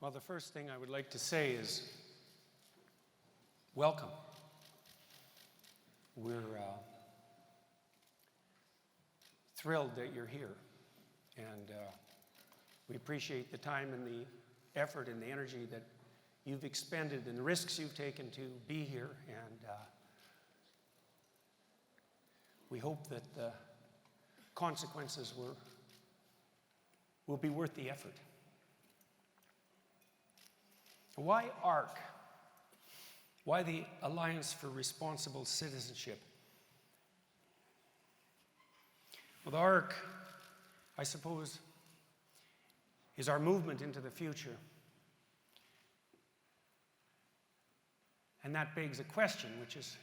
Well, the first thing I would like to say is welcome. We're thrilled that you're here, and we appreciate the time and the effort and the energy that you've expended and the risks you've taken to be here, and we hope that the consequences will be worth the effort. Why ARC? Why the Alliance for Responsible Citizenship? Well, the ARC, I suppose, is our movement into the future. And that begs a question, which is,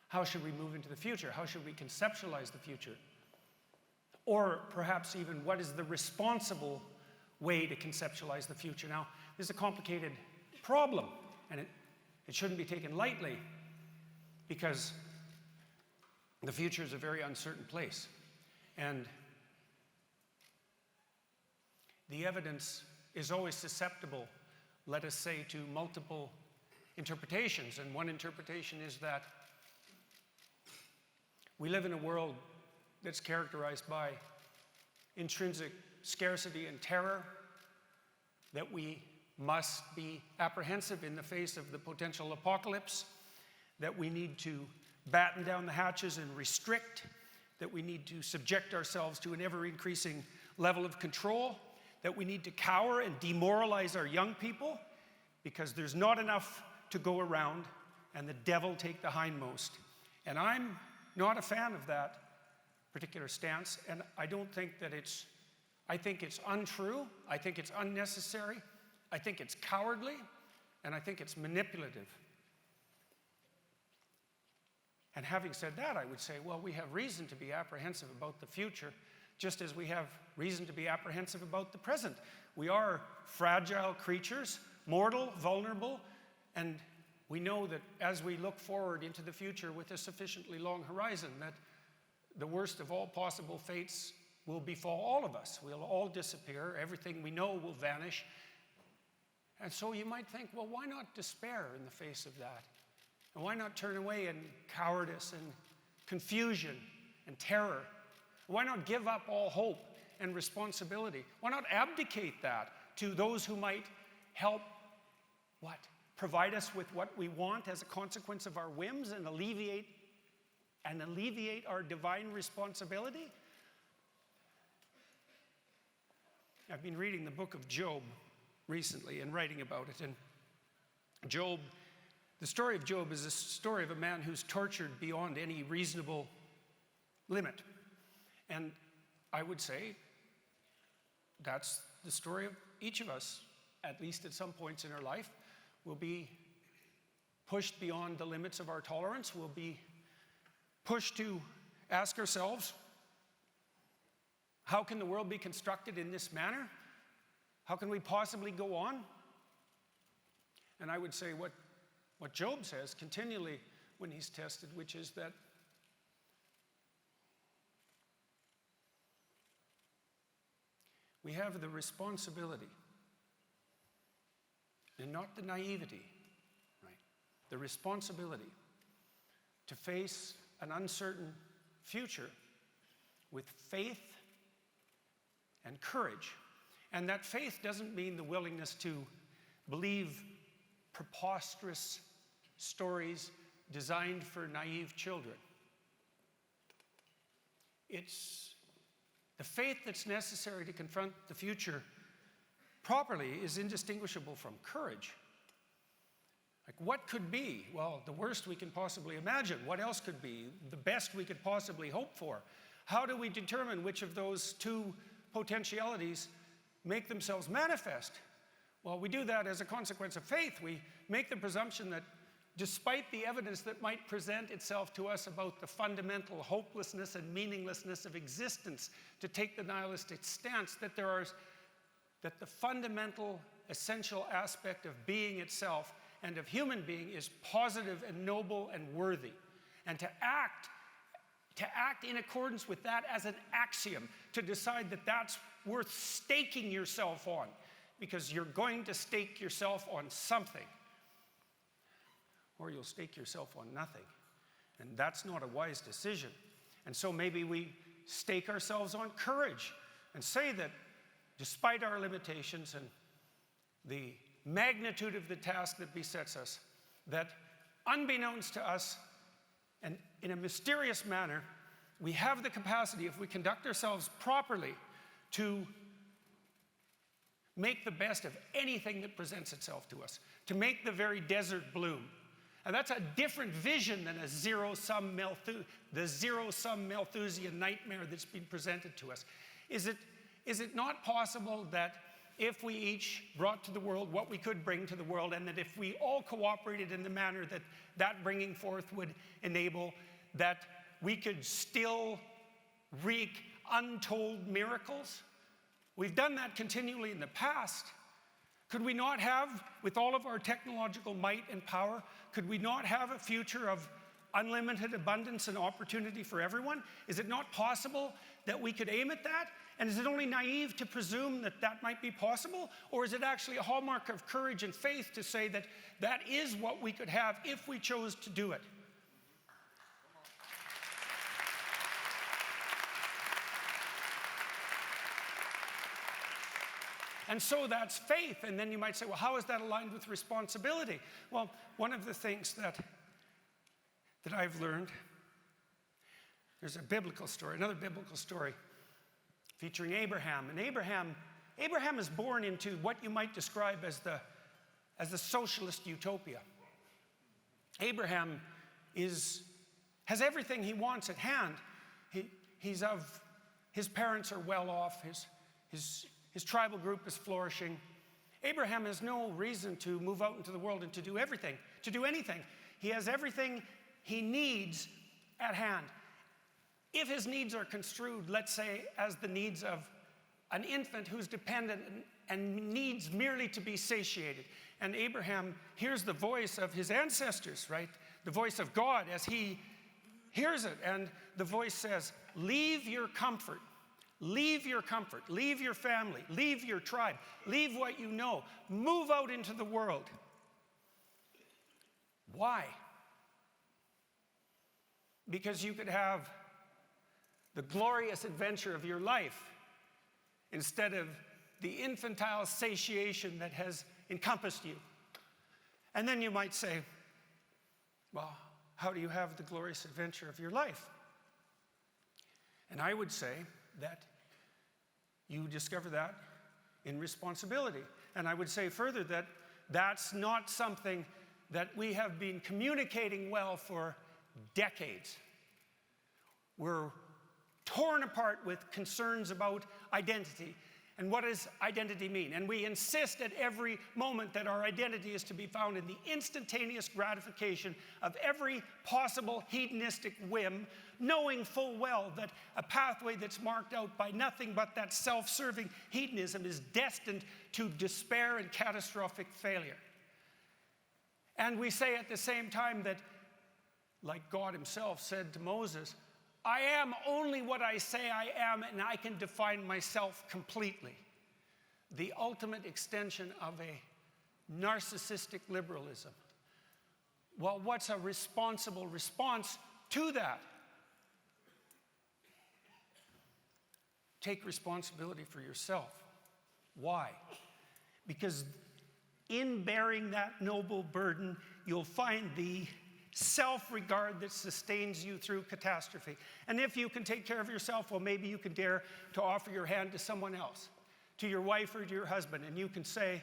how should we move into the future? How should we conceptualize the future? Or perhaps even, what is the responsible way to conceptualize the future? Now, this is a complicated problem, and it shouldn't be taken lightly, because the future is a very uncertain place. And the evidence is always susceptible, let us say, to multiple interpretations. And one interpretation is that we live in a world that's characterized by intrinsic scarcity and terror, that we must be apprehensive in the face of the potential apocalypse, that we need to batten down the hatches and restrict, that we need to subject ourselves to an ever-increasing level of control, that we need to cower and demoralize our young people because there's not enough to go around and the devil take the hindmost. And I'm not a fan of that particular stance, and I don't think that I think it's untrue, I think it's unnecessary, I think it's cowardly, and I think it's manipulative. And having said that, I would say, well, we have reason to be apprehensive about the future, just as we have reason to be apprehensive about the present. We are fragile creatures, mortal, vulnerable, and we know that as we look forward into the future with a sufficiently long horizon, that the worst of all possible fates will befall all of us. We'll all disappear. Everything we know will vanish. And so you might think, well, why not despair in the face of that? And why not turn away in cowardice and confusion and terror? Why not give up all hope and responsibility? Why not abdicate that to those who might help, provide us with what we want as a consequence of our whims and alleviate our divine responsibility? I've been reading the book of Job recently and writing about it. And the story of Job is a story of a man who's tortured beyond any reasonable limit. And I would say that's the story of each of us, at least at some points in our life. We'll be pushed beyond the limits of our tolerance. We'll be pushed to ask ourselves, how can the world be constructed in this manner? How can we possibly go on? And I would say what Job says continually when he's tested, which is that we have the responsibility, and not the naivety, right? The responsibility to face an uncertain future with faith and courage. And that faith doesn't mean the willingness to believe preposterous stories designed for naive children. It's the faith that's necessary to confront the future properly is indistinguishable from courage. Like, what could be? Well, the worst we can possibly imagine. What else could be? The best we could possibly hope for. How do we determine which of those two potentialities make themselves manifest? Well, we do that as a consequence of faith. We make the presumption that despite the evidence that might present itself to us about the fundamental hopelessness and meaninglessness of existence, to take the nihilistic stance, that the fundamental, essential aspect of being itself and of human being is positive and noble and worthy. And to act in accordance with that as an axiom, to decide that that's worth staking yourself on, because you're going to stake yourself on something, or you'll stake yourself on nothing. And that's not a wise decision. And so maybe we stake ourselves on courage and say that despite our limitations and the magnitude of the task that besets us, that unbeknownst to us and in a mysterious manner, we have the capacity, if we conduct ourselves properly, to make the best of anything that presents itself to us, to make the very desert bloom. And that's a different vision than the zero-sum Malthusian nightmare that's been presented to us. Is it not possible that if we each brought to the world what we could bring to the world, and that if we all cooperated in the manner that that bringing forth would enable, that we could still wreak untold miracles? We've done that continually in the past. Could we not have, with all of our technological might and power, could we not have a future of unlimited abundance and opportunity for everyone? Is it not possible that we could aim at that? And is it only naive to presume that that might be possible? Or is it actually a hallmark of courage and faith to say that that is what we could have if we chose to do it? And so that's faith. And then you might say, well, how is that aligned with responsibility? Well, one of the things that I've learned, there's a biblical story, another biblical story featuring Abraham. And Abraham is born into what you might describe as the socialist utopia. Abraham has everything he wants at hand. His parents are well off. His tribal group is flourishing. Abraham has no reason to move out into the world and to do anything. He has everything he needs at hand. If his needs are construed, let's say, as the needs of an infant who's dependent and needs merely to be satiated, and Abraham hears the voice of his ancestors, right? The voice of God as he hears it, and the voice says, leave your comfort. Leave your comfort, leave your family, leave your tribe, leave what you know, move out into the world. Why? Because you could have the glorious adventure of your life instead of the infantile satiation that has encompassed you. And then you might say, well, how do you have the glorious adventure of your life? And I would say that you discover that in responsibility. And I would say further that that's not something that we have been communicating well for decades. We're torn apart with concerns about identity. And what does identity mean? And we insist at every moment that our identity is to be found in the instantaneous gratification of every possible hedonistic whim, knowing full well that a pathway that's marked out by nothing but that self-serving hedonism is destined to despair and catastrophic failure. And we say at the same time that, like God himself said to Moses, I am only what I say I am, and I can define myself completely. The ultimate extension of a narcissistic liberalism. Well, what's a responsible response to that? Take responsibility for yourself. Why? Because in bearing that noble burden, you'll find the self-regard that sustains you through catastrophe. And if you can take care of yourself, well, maybe you can dare to offer your hand to someone else, to your wife or to your husband, and you can say,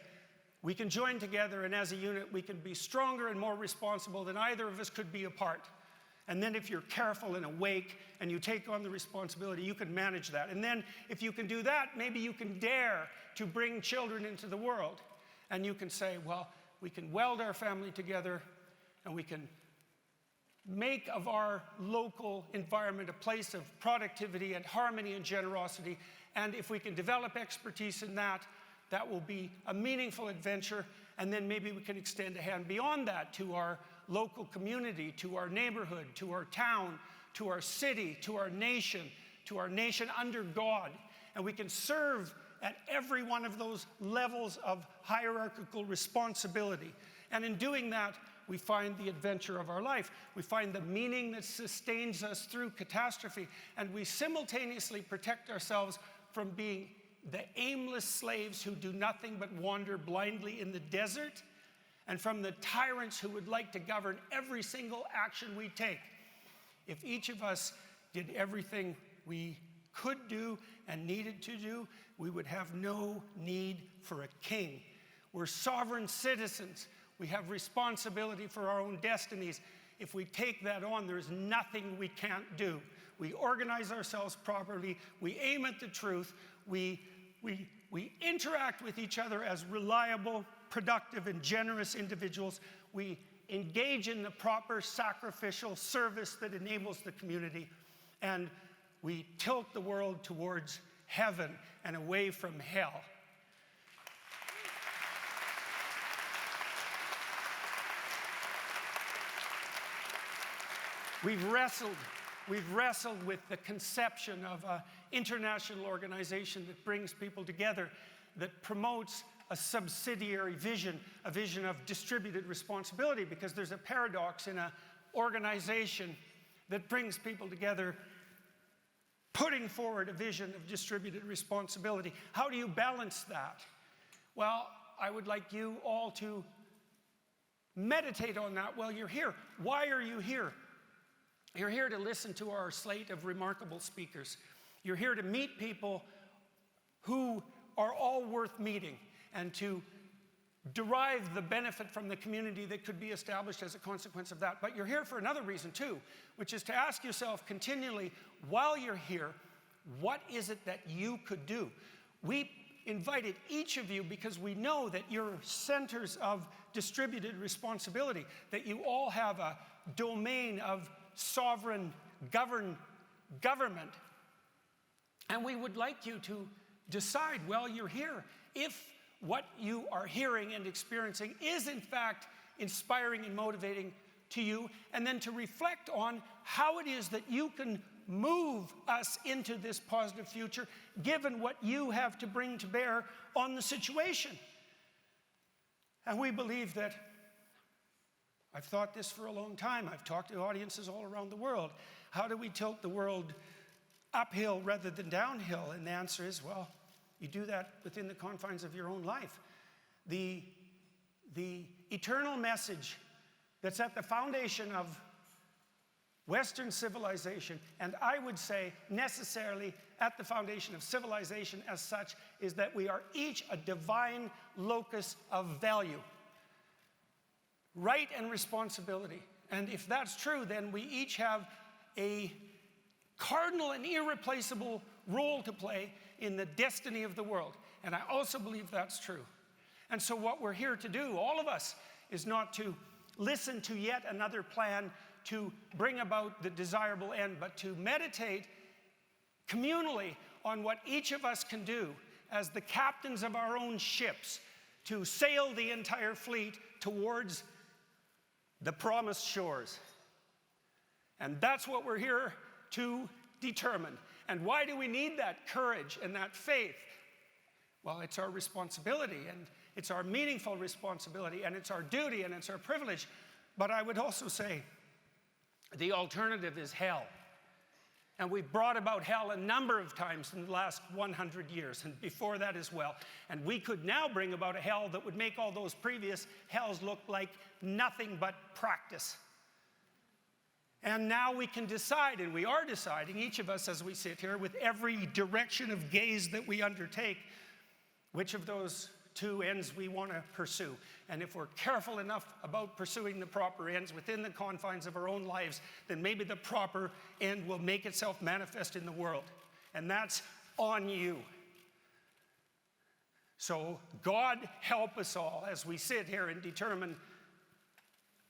we can join together, and as a unit, we can be stronger and more responsible than either of us could be apart. And then if you're careful and awake and you take on the responsibility, you can manage that. And then if you can do that, maybe you can dare to bring children into the world. And you can say, well, we can weld our family together, and we can make of our local environment a place of productivity and harmony and generosity. And if we can develop expertise in that, that will be a meaningful adventure. And then maybe we can extend a hand beyond that to our local community, to our neighborhood, to our town, to our city, to our nation under God. And we can serve at every one of those levels of hierarchical responsibility. And in doing that, we find the adventure of our life. We find the meaning that sustains us through catastrophe. And we simultaneously protect ourselves from being the aimless slaves who do nothing but wander blindly in the desert, and from the tyrants who would like to govern every single action we take. If each of us did everything we could do and needed to do, we would have no need for a king. We're sovereign citizens. We have responsibility for our own destinies. If we take that on, there's nothing we can't do. We organize ourselves properly. We aim at the truth. We interact with each other as reliable, productive, and generous individuals. We engage in the proper sacrificial service that enables the community. And we tilt the world towards heaven and away from hell. We've wrestled with the conception of an international organization that brings people together, that promotes a subsidiary vision, a vision of distributed responsibility, because there's a paradox in an organization that brings people together, putting forward a vision of distributed responsibility. How do you balance that? Well, I would like you all to meditate on that while you're here. Why are you here? You're here to listen to our slate of remarkable speakers. You're here to meet people who are all worth meeting and to derive the benefit from the community that could be established as a consequence of that. But you're here for another reason too, which is to ask yourself continually, while you're here, what is it that you could do? We invited each of you because we know that you're centers of distributed responsibility, that you all have a domain of sovereign government. And we would like you to decide while you're here if what you are hearing and experiencing is in fact inspiring and motivating to you, and then to reflect on how it is that you can move us into this positive future given what you have to bring to bear on the situation. And we believe that, I've thought this for a long time. I've talked to audiences all around the world. How do we tilt the world uphill rather than downhill? And the answer is, well, you do that within the confines of your own life. The eternal message that's at the foundation of Western civilization, and I would say necessarily at the foundation of civilization as such, is that we are each a divine locus of value. Right and responsibility. And if that's true, then we each have a cardinal and irreplaceable role to play in the destiny of the world. And I also believe that's true. And so what we're here to do, all of us, is not to listen to yet another plan to bring about the desirable end, but to meditate communally on what each of us can do as the captains of our own ships to sail the entire fleet towards the promised shores. And that's what we're here to determine. And why do we need that courage and that faith? Well, it's our responsibility, and it's our meaningful responsibility, and it's our duty, and it's our privilege. But I would also say the alternative is hell. And we've brought about hell a number of times in the last 100 years, and before that as well. And we could now bring about a hell that would make all those previous hells look like nothing but practice. And now we can decide, and we are deciding, each of us as we sit here, with every direction of gaze that we undertake, which of those two ends we want to pursue. And if we're careful enough about pursuing the proper ends within the confines of our own lives, then maybe the proper end will make itself manifest in the world. And that's on you. So God help us all as we sit here and determine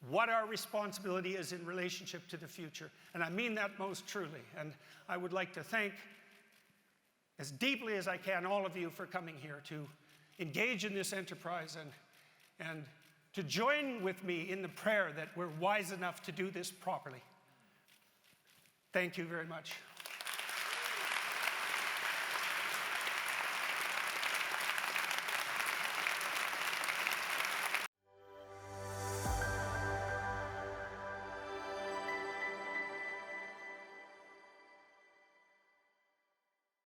what our responsibility is in relationship to the future. And I mean that most truly. And I would like to thank, as deeply as I can, all of you for coming here to engage in this enterprise and to join with me in the prayer that we're wise enough to do this properly. Thank you very much.